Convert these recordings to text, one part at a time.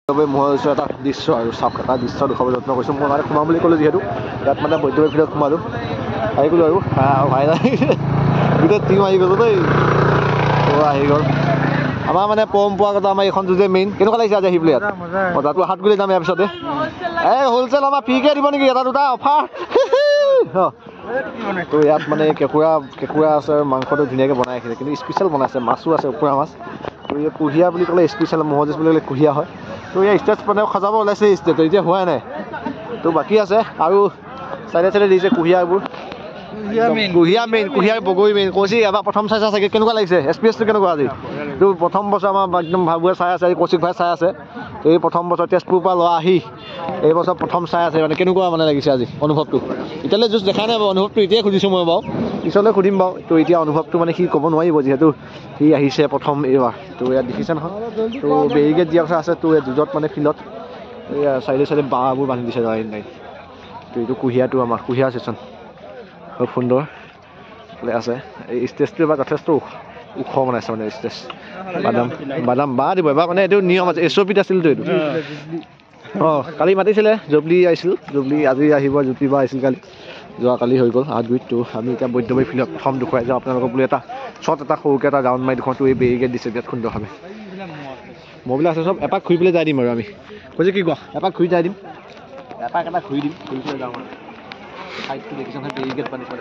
মই হৈছোঁ এটা দৃশ্য আৰু চাপ এটা দৃশ্য দেখুৱাব যত্ন কৰিছোঁ। মই মানে সোমাম বুলি ক'লোঁ যিহেতু ইয়াত মানে বৈদ্যুতিক ভিতৰত সোমালোঁ আহি গ'লোঁ আৰু ভাই গোটেই টিম আহি গ'লোঁ দেই। আহি গ'ল আমাৰ মানে পৰম্পৰাগত আমাৰ এইখন যে মেইন কেনেকুৱা লাগিছে আজি আহি পেলাই ইয়াত তাতো হাত গুলি যাম ইয়াৰ পিছতে এই হ'লচেল আমাৰ ফ্ৰীকৈ দিব নেকি এটা দুটা অফাৰ তো ইয়াত মানে কেঁকুৰা আছে আৰু মাংসটো ধুনীয়াকৈ বনাই ৰাখিছে কিন্তু স্পেচিয়েল বনাইছে মাছো আছে উখোৰা মাছ তো এই কুঁহিয়া বুলি ক'লে স্পেচিয়েল ম'হজিছ বুলি ক'লে কুঁহিয়া হয়। তো ইয়াৰ ষ্টেজ মানে সজাব ওলাইছে ষ্টেজ এতিয়া হোৱাই নাই তো বাকী আছে আৰু চাইডে চাইডে দিছে কুঁহিয়াবোৰ কুঁহিয়া মেইন কুঁহিয়াৰ বগৰী মেইন কৈছে এবাৰ প্ৰথম চাইছা চাগে কেনেকুৱা লাগিছে এক্সপিৰিয়েঞ্চটো কেনেকুৱা আজি তো প্ৰথম বছৰ আমাৰ একদম ভাবোৱে চাই আছে কৌশিক ভাই চাই আছে এই প্ৰথম বছৰ তেজপুৰৰ পৰা লোৱা আহি এই বছৰ প্ৰথম চাই আছে মানে কেনেকুৱা মানে লাগিছে আজি অনুভৱটো এতিয়ালৈ জাষ্ট দেখাই নাই বাৰু অনুভৱটো এতিয়াই সুধিছোঁ মই বাৰু পিছলৈ সুধিম বাৰু তো এতিয়া অনুভৱটো মানে সি ক'ব নোৱাৰিব যিহেতু সি আহিছে প্ৰথম এইবাৰ তো ইয়াত দেখিছে নহয় তো বেৰিকেড দিয়া কথা আছে তো য'ত মানে ফিল্ডত এয়া চাইডে চাইডে বাঁহবোৰ বান্ধি দিছে লাইন লাইন তো এইটো কুঁহিয়াটো আমাৰ কুঁহিয়াৰ ছেশ্যন খুব সুন্দৰ আছে এই ষ্টেজটো এবাৰ যথেষ্ট ওখ বনাইছে মানে ষ্টেজ বাদাম বাঁহ দিব এবাৰ মানে এইটো নিয়ম আছে SOPত আছিলতো এইটো কালি মাতিছিলে জবলি আহিছিল জবলি আজি আহিব জ্যোতি বা আহিছিল কালি যোৱাকালি হৈ গ'ল আঠগুৰিত আমি এতিয়া বৈদ্যবাৰী ফিল্ডত প্ৰথম দেখুৱাই যাওঁ আপোনালোকক বোলে এটা শ্বট এটা সৰুকৈ এটা ৰাউণ্ড মাৰি দেখুৱাওঁ এই বেৰিকেড দিছে বিৰাট সুন্দৰভাৱে ম'বিলাক আছে চব এপাক ঘূৰি পেলাই যাই দিম আৰু আমি কৈছে কি কোৱা এপাক ঘূৰি যাই দিম এপাক এটা ঘূৰি দিম ঘূৰি পেলাই যাওঁ আৰু সাইডটো দেখিছে নহয় বেৰিকেড বান্ধিছে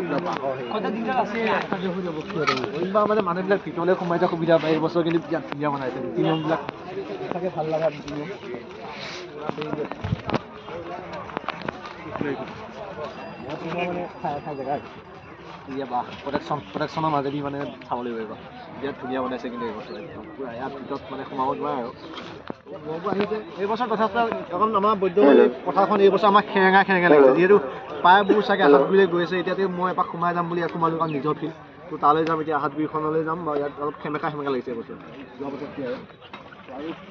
এইবাৰ মানে মানুহবিলাক ভিতৰলৈ সোমাই যোৱা সুবিধা পায় এইবছৰ কিন্তু ইয়াত ধুনীয়া বনাইছে নিয়মবিলাক চাগে ভাল লগা নিয়ম মানে ঠাই জেগা প্ৰটেকশ্যনৰ মাজেদি মানে চাব লাগিব এইবাৰ বিৰাট ধুনীয়া বনাইছে কিন্তু এইবছৰ একদম পূৰা ইয়াৰ ভিতৰত মানে সোমাব নোৱাৰে আৰু মহবোৰ আহিছে এইবছৰ যথেষ্ট কাৰণ আমাৰ বৈদ্যবাৰী পথাৰখন এইবছৰ আমাৰ খেৰেঙা লাগিছে যিহেতু প্ৰায়বোৰ চাগে আহাতগুৰিলৈ গৈ আছে এতিয়াতে মই এপাক সোমাই যাম বুলি ইয়াত সোমালোঁ কাৰণ নিজৰ ফিল্ড তো তালৈ যাম এতিয়া আহাতগুৰিখনলৈ যাম বাৰু ইয়াত অলপ সেমেকা লাগিছে এইবছৰ যোৱা বছৰ কি আৰু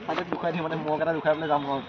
চাইডত দুখাই দিম মানে মহকেইটা দুখাই পেলাই যাম আৰু